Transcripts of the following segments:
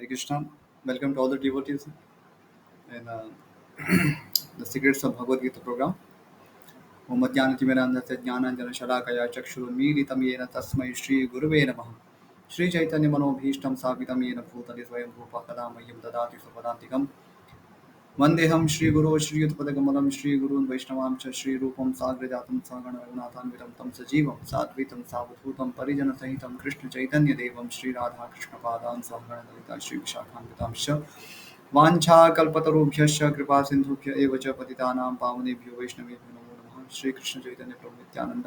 Hare Krishna. Welcome to all the devotees in the Secrets of Bhagavad Gita program. Om Jnanatimirandhasya Jnananjana Shalakaya Chakshurunmilitam Yena Tasmai Shri Guruve Namah. Shri Chaitanya Manobhishtam Savitam Yena Bhutali Swayam Rupa Kadamayam Dadati Sapadantikam. Vandeham Shri Guru Shri Utpadakamalam Shri Gurun Vaishnavam Cha Shri Rupam Sagrajatam Sagana Raghunathanvitam Tam Sajivam Sadvitam Savadhutam Parijana Sahitam Krishna Chaitanya Devam Shri Radha Krishna Padan Sahagana Dalita Shri Vishakhanvitam Sha वाञ्छाकल्पतरुभ्यश्च कृपा सिन्धुभ्य एव च पतितानां पावनेभ्यो वैष्णवेभ्यो नमो नमः श्री कृष्ण चैतन्य प्रभु नित्यानंद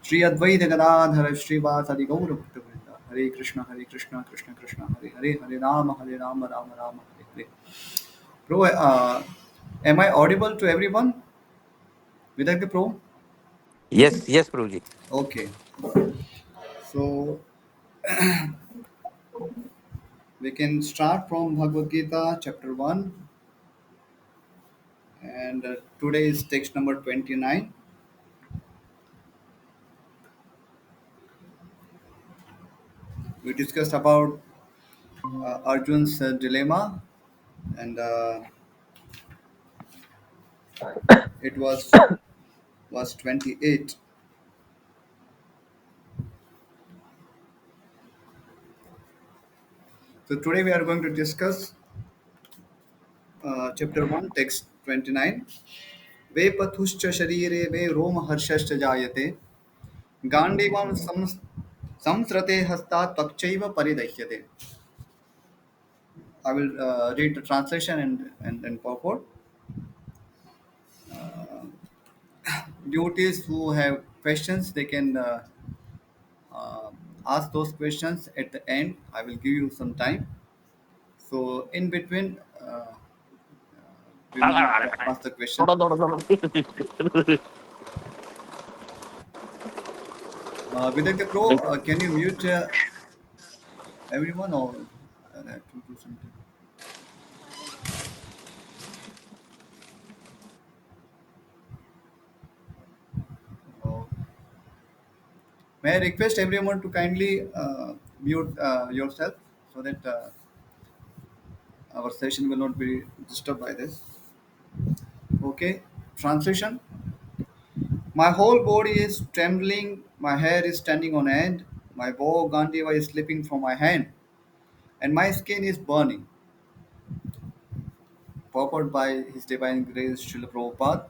श्री अद्वैत गदाधर श्रीवासादि गौर भक्तवृंद हरे Krishna Krishna Krishna Hare Hare Hare Ram Ram Ram Hare Hare. Bro, am I audible to everyone? Without the pro? Yes, yes, Prabhuji. Okay. So we can start from Bhagavad Gita chapter 1, and today is text number 29. We discussed about Arjun's dilemma, and it was 28. So today we are going to discuss chapter 1, text 29. Ve pathuscha sharire ve roma harshascha jayate गांडीवं संस्रते हस्तात् त्वक्चैव परिदह्यते. I will read the translation and purport. Devotees who have questions, they can uh, ask those questions at the end. I will give you some time. So in between, we will not ask the question. Vidya Pro, can you mute everyone or I have to do something? Oh. May I request everyone to kindly mute yourself so that our session will not be disturbed by this. Okay, translation. My whole body is trembling, my hair is standing on end, my bow Gandiva is slipping from my hand, and my skin is burning. Purport by His Divine Grace Srila Prabhupada.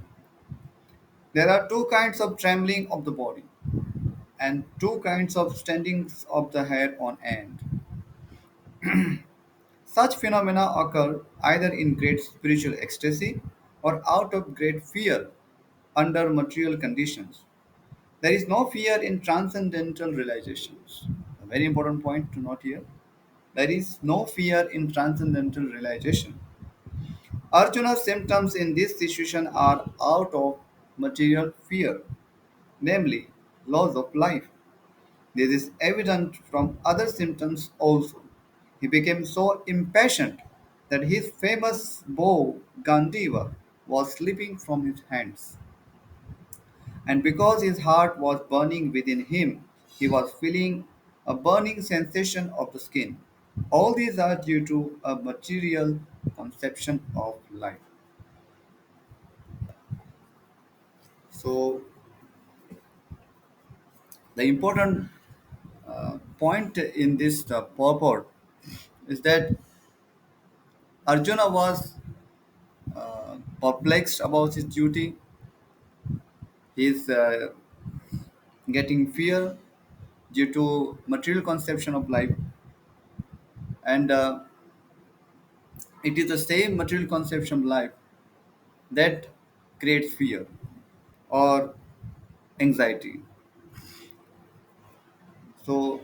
There are two kinds of trembling of the body and two kinds of standing of the hair on end. Such phenomena occur either in great spiritual ecstasy or out of great fear under material conditions. There is no fear in transcendental realizations. A very important point to note here. There is no fear in transcendental realization. Arjuna's symptoms in this situation are out of material fear, namely loss of life. This is evident from other symptoms also. He became so impatient that his famous bow Gandiva was slipping from his hands. And because his heart was burning within him, he was feeling a burning sensation of the skin. All these are due to a material conception of life. So, the important point in this purport is that Arjuna was perplexed about his duty. He is getting fear due to material conception of life, and it is the same material conception of life that creates fear or anxiety. So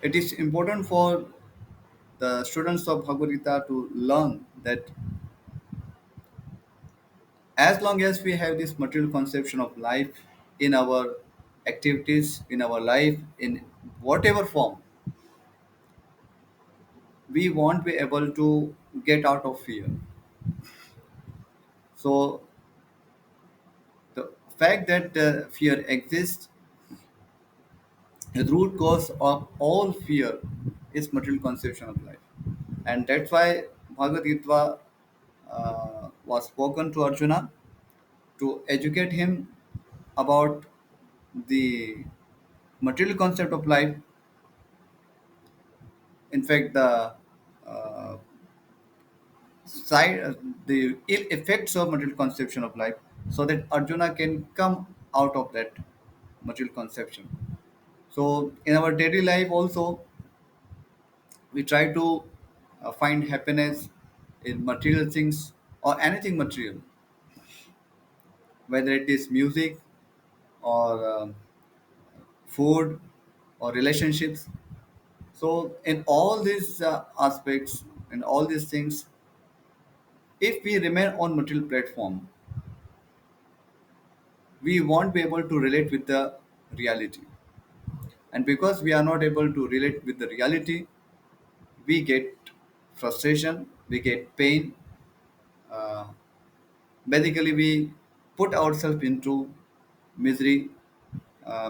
it is important for the students of Bhagavad Gita to learn that as long as we have this material conception of life in our activities, in our life, in whatever form, we won't be able to get out of fear. So the fact that fear exists, the root cause of all fear is material conception of life. and that's why Bhagavad Gita was spoken to Arjuna to educate him about the material concept of life. In fact, uh, side, the ill effects of material conception of life, so that Arjuna can come out of that material conception. So, in our daily life, also, we try to find happiness in material things or anything material, whether it is music or food or relationships. So, in all these aspects and all these things, if we remain on material platform, we won't be able to relate with the reality. And because we are not able to relate with the reality, we get frustration, we get pain. Uh, Basically, we put ourselves into misery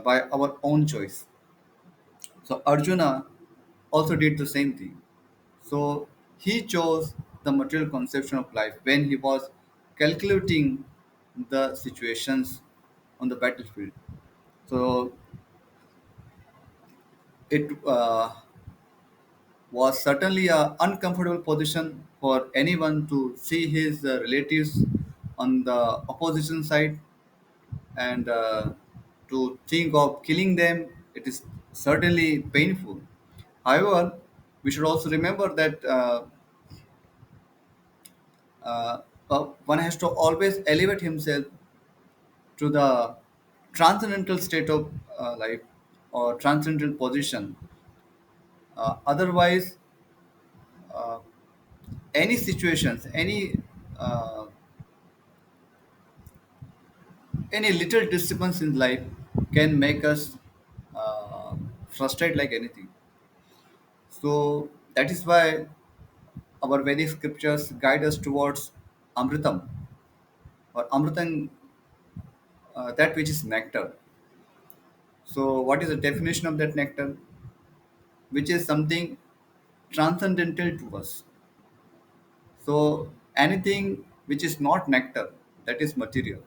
by our own choice. So Arjuna also did the same thing. So he chose the material conception of life when he was calculating the situations on the battlefield. So it was certainly a uncomfortable position for anyone to see his relatives on the opposition side, and to think of killing them. It is certainly painful. However, we should also remember that one has to always elevate himself to the transcendental state of life or transcendental position. Otherwise, uh, any situations, uh, any little disturbance in life can make us frustrate like anything. So that is why our Vedic scriptures guide us towards Amritam or Amritam, that which is nectar. So, what is the definition of that nectar? Which is something transcendental to us. So, anything which is not nectar, that is material,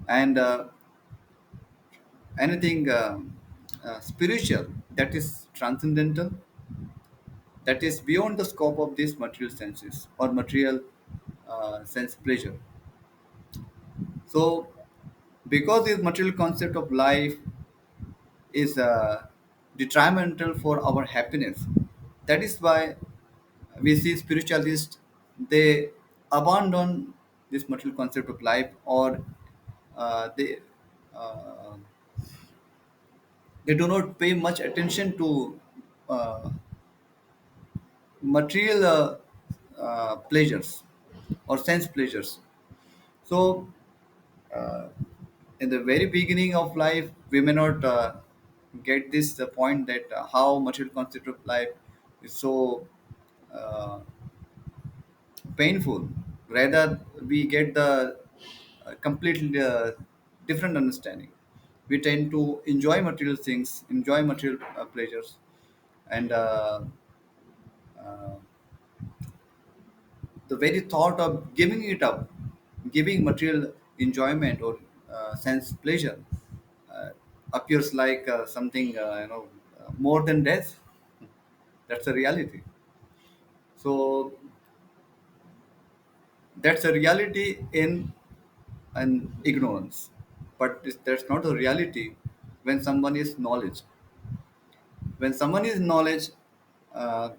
and anything spiritual, that is transcendental, that is beyond the scope of these material senses or material sense pleasure. So, because this material concept of life is detrimental for our happiness. That is why we see spiritualists, they abandon this material concept of life, or they uh, they do not pay much attention to uh, material pleasures or sense pleasures. So in the very beginning of life, we may not get this point that how material concept of life is so uh, painful. Rather, we get the completely different understanding. We tend to enjoy material things, enjoy material pleasures, and uh, the very thought of giving it up, giving material enjoyment or sense pleasure, uh, appears like something more than death. That's a reality. So that's a reality in an ignorance, but that's not a reality when someone is knowledge. When someone is knowledge, uh,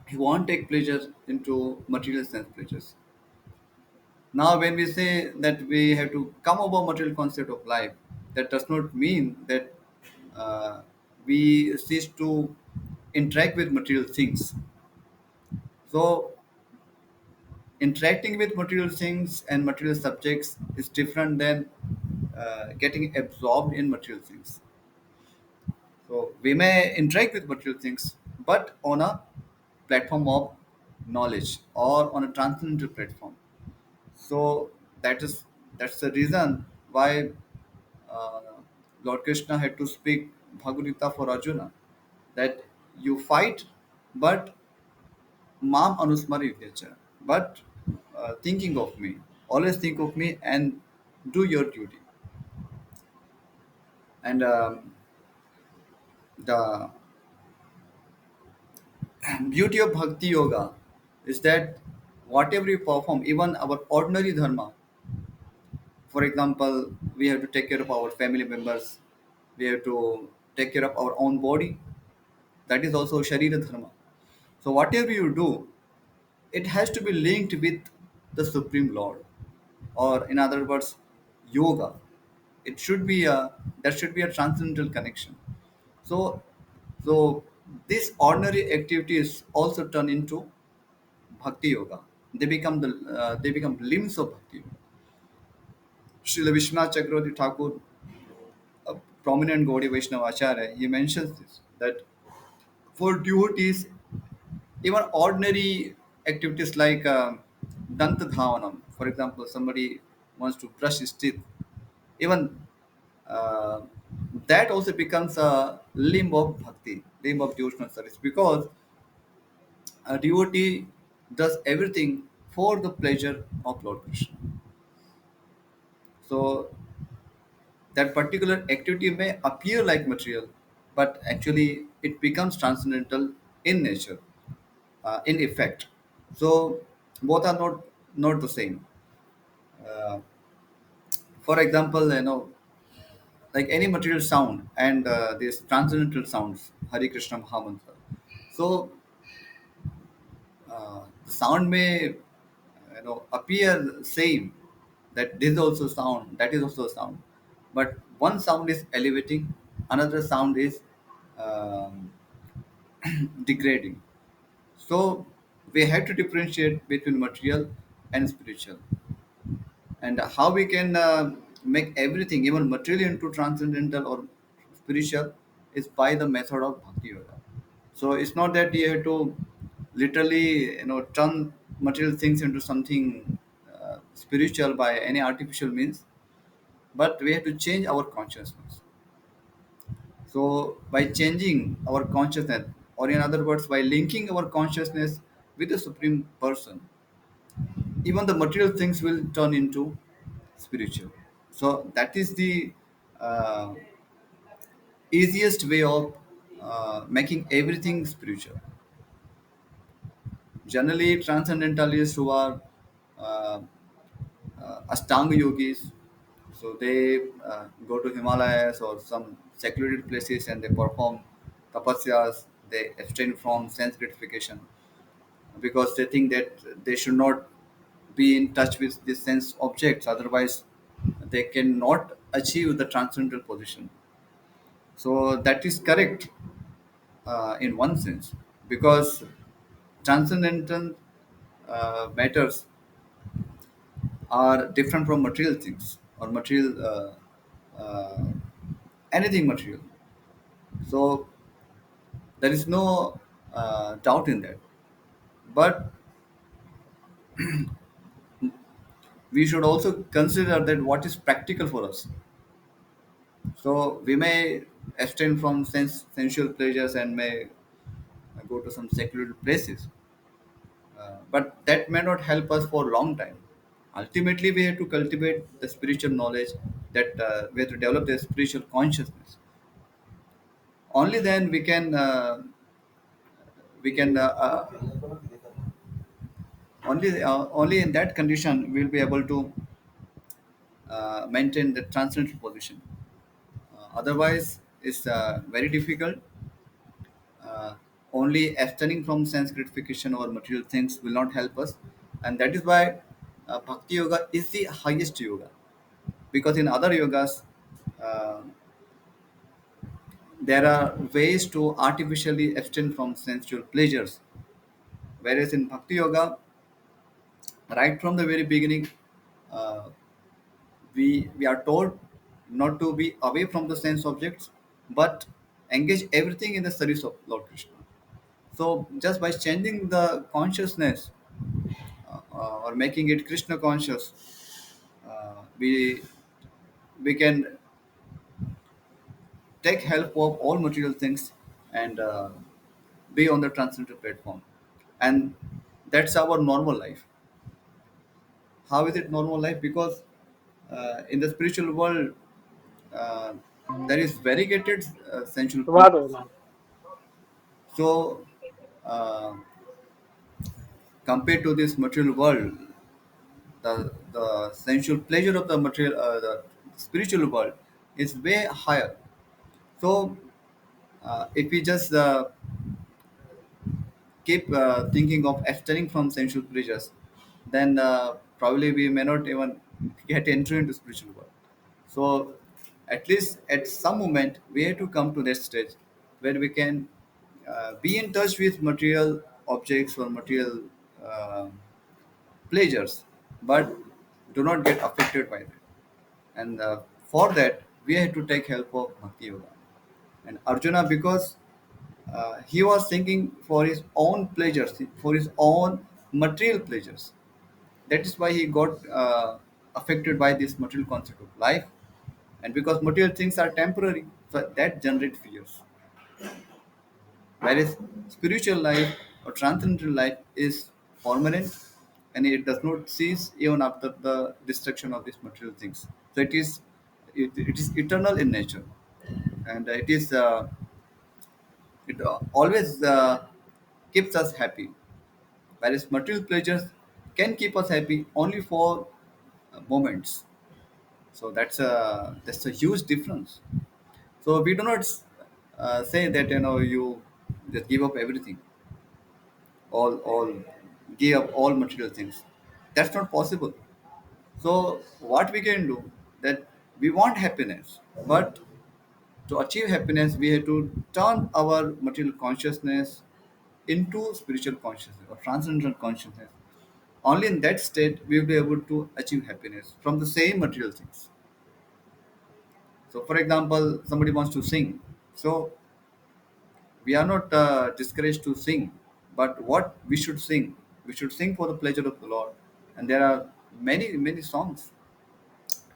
he won't take pleasure into material sense pleasures. Now, when we say that we have to come above material concept of life, that does not mean that uh, we cease to interact with material things. So, interacting with material things and material subjects is different than getting absorbed in material things. So, we may interact with material things, but on a platform of knowledge or on a transcendental platform. So that's the reason why uh, Lord Krishna had to speak Bhagavad Gita for Arjuna, that you fight, but mam anusmari vyacha, but thinking of me, always think of me and do your duty. And the beauty of bhakti yoga is that whatever you perform, even our ordinary dharma, for example, we have to take care of our family members, we have to take care of our own body. That is also Sharira Dharma. So, whatever you do, it has to be linked with the Supreme Lord, or in other words, yoga. It should be a There should be a transcendental connection. So, so this ordinary activities also turn into bhakti yoga. They become limbs of bhakti yoga. Srila Vishwanath Chakravarti Thakur, a prominent Gaudiya Vaishnava Acharya, he mentions this that for devotees, even ordinary activities like danta dhavanam, for example, somebody wants to brush his teeth, even uh, that also becomes a limb of bhakti, limb of devotional service, because a devotee does everything for the pleasure of Lord Krishna. So that particular activity may appear like material, but actually it becomes transcendental in nature, in effect. So both are not the same. Uh, for example, like any material sound and these transcendental sounds, Hare Krishna Mahamantra. So the sound may appear same, that this is also sound, that is also sound, but one sound is elevating, another sound is um, degrading. So we have to differentiate between material and spiritual, and how we can make everything, even material, into transcendental or spiritual is by the method of bhakti yoga. So it's not that you have to literally turn material things into something spiritual by any artificial means, but we have to change our consciousness. So by changing our consciousness, or in other words, by linking our consciousness with the supreme person, even the material things will turn into spiritual. So that is the uh, easiest way of making everything spiritual. Generally, transcendentalists who are uh, Ashtanga yogis, so they go to Himalayas or some secluded places and they perform tapasyas. They abstain from sense gratification because they think that they should not be in touch with the sense objects, otherwise they cannot achieve the transcendental position. So that is correct in one sense, because transcendental matters are different from material things, or material anything material. So there is no doubt in that, but we should also consider that what is practical for us. So we may abstain from sensual pleasures and may go to some secluded places, but that may not help us for a long time. Ultimately, we have to cultivate the spiritual knowledge, that we have to develop the spiritual consciousness. Only then we can only in that condition we'll be able to maintain the transcendental position. Otherwise, it's very difficult. uh, Only abstaining from sense gratification or material things will not help us, and that is why bhakti yoga is the highest yoga, because in other yogas uh, there are ways to artificially abstain from sensual pleasures, whereas in bhakti yoga, right from the very beginning, uh, we are told not to be away from the sense objects, but engage everything in the service of Lord Krishna. So just by changing the consciousness, or making it Krishna conscious, we can take help of all material things and be on the transcendental platform. and that's our normal life. How is it normal life? Because in the spiritual world, uh, there is variegated sensual pleasures. Vado, So, uh, compared to this material world, the sensual pleasure of the material, the spiritual world, is way higher. So, if we just keep thinking of abstaining from sensual pleasures, then probably we may not even get entry into spiritual world. So, at least at some moment, we have to come to that stage where we can be in touch with material objects or material uh, pleasures, but do not get affected by them. And for that, we have to take help of Bhakti Yoga. And Arjuna, because he was thinking for his own pleasures, for his own material pleasures. That is why he got affected by this material concept of life. And because material things are temporary, so that generate fears. Whereas spiritual life or transcendental life is permanent, and it does not cease even after the destruction of these material things. So it is eternal in nature, and it always keeps us happy. Whereas material pleasures can keep us happy only for moments. So that's a huge difference. So we do not say that you just give up everything, all give up all material things. That's not possible. So what we can do, that we want happiness, but to achieve happiness we have to turn our material consciousness into spiritual consciousness or transcendental consciousness. Only in that state we will be able to achieve happiness from the same material things. So for example, somebody wants to sing. So we are not discouraged to sing, but what we should sing for the pleasure of the Lord. And there are many songs,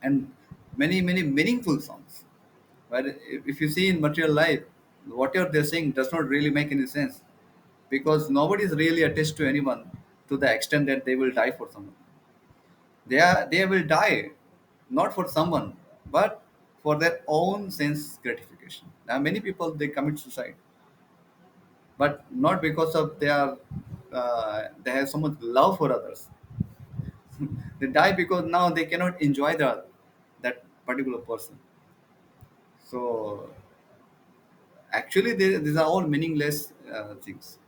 and many meaningful songs. But if you see in material life, whatever they're saying does not really make any sense, because nobody is really attached to anyone to the extent that they will die for someone. They will die not for someone, but for their own sense gratification. Now many people they commit suicide, but not because of they have so much love for others. They die because now they cannot enjoy that particular person. So actually these are all meaningless things.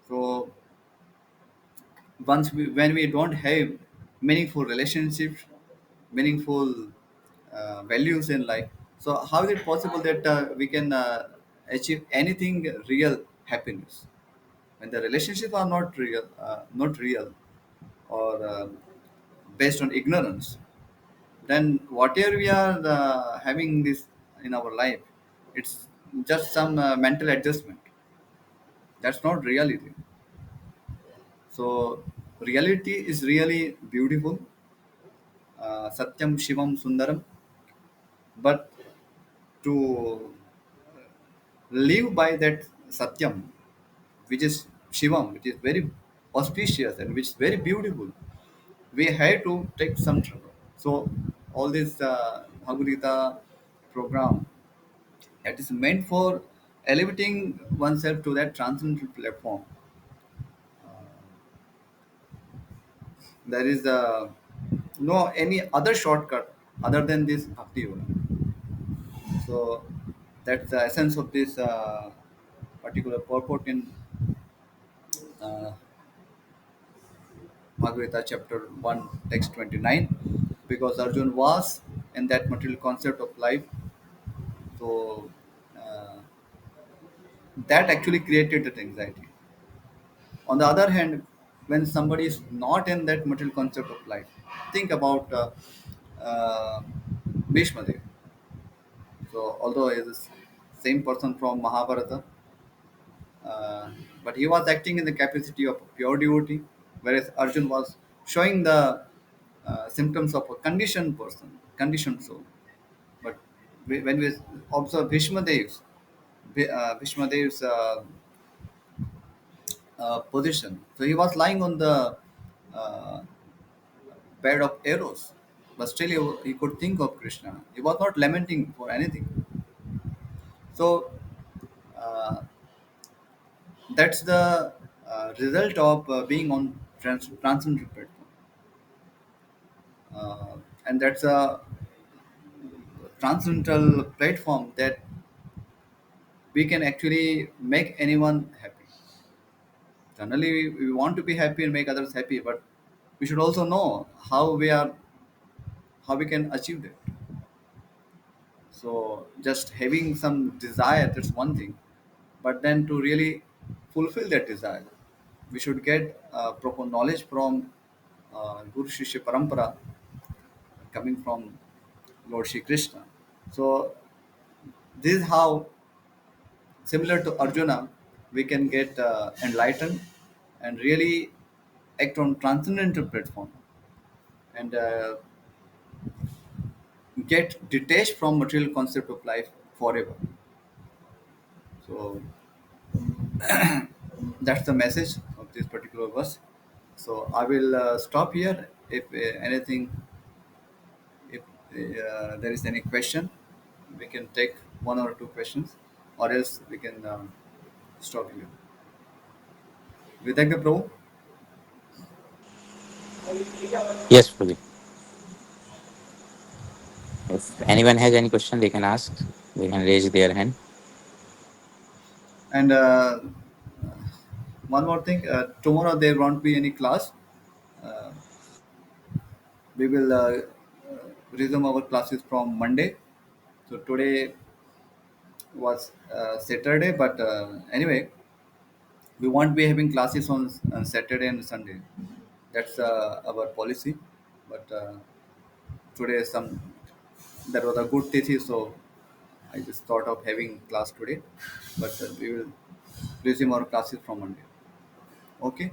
So when we don't have meaningful relationships, meaningful values in life, so how is it possible that we can achieve anything real happiness when the relationships are not real, or based on ignorance? Then whatever we are having this in our life, it's just some mental adjustment. That's not reality. So reality is really beautiful, satyam shivam sundaram, but to live by that satyam, which is shivam, which is very auspicious and which is very beautiful, we have to take some trouble. So all this Bhagavad Gita program, that is meant for elevating oneself to that transcendental platform. There is no any other shortcut other than this bhakti yoga. So that's the essence of this particular purport in uh, Bhagavad Gita chapter 1 text 29, because Arjun was in that material concept of life. So uh, that actually created that anxiety. On the other hand, when somebody is not in that material concept of life, think about uh, Bhishma Dev. So although he is the same person from Mahabharata, uh, but he was acting in the capacity of a pure devotee, whereas Arjun was showing the symptoms of a conditioned person, conditioned soul. But when we observe Bhishma Dev's position. So he was lying on the uh, bed of arrows, but still he could think of Krishna. He was not lamenting for anything. So uh, that's the result of being on transcendental platform, and that's a transcendental platform that we can actually make anyone happy. Generally, we want to be happy and make others happy, but we should also know how we can achieve that. So just having some desire, that's one thing, but then to really fulfill that desire, we should get proper knowledge from Guru Shishya Parampara coming from Lord Shri Krishna. So this is how, similar to Arjuna, we can get enlightened and really act on transcendental platform and get detached from material concept of life forever. So that's the message of this particular verse. So I will stop here. If anything, if there is any question, we can take one or two questions, or else we can stop here. We thank the Prabhu. Yes, Prabhuji. If anyone has any question, they can ask. They can raise their hand. And one more thing, tomorrow there won't be any class. Uh, we will resume our classes from Monday. So today was Saturday, but anyway, we won't be having classes on Saturday and Sunday. That's our policy. But today there was a good tithi, so I just thought of having class today. But we will resume our classes from Monday. Okay.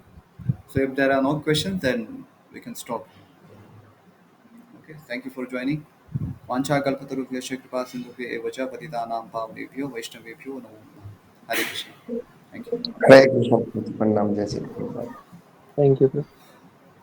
So if there are no questions, then we can stop. Okay. Thank you for joining. Vancha kalpatarubhyasya kripa sindhubhya evacha patitanam pavnebhyo vaishnavebhyo namo namaha. Hare Krishna. Thank you. Hare Krishna, Pranam, Jai Shri Krishna. Thank you.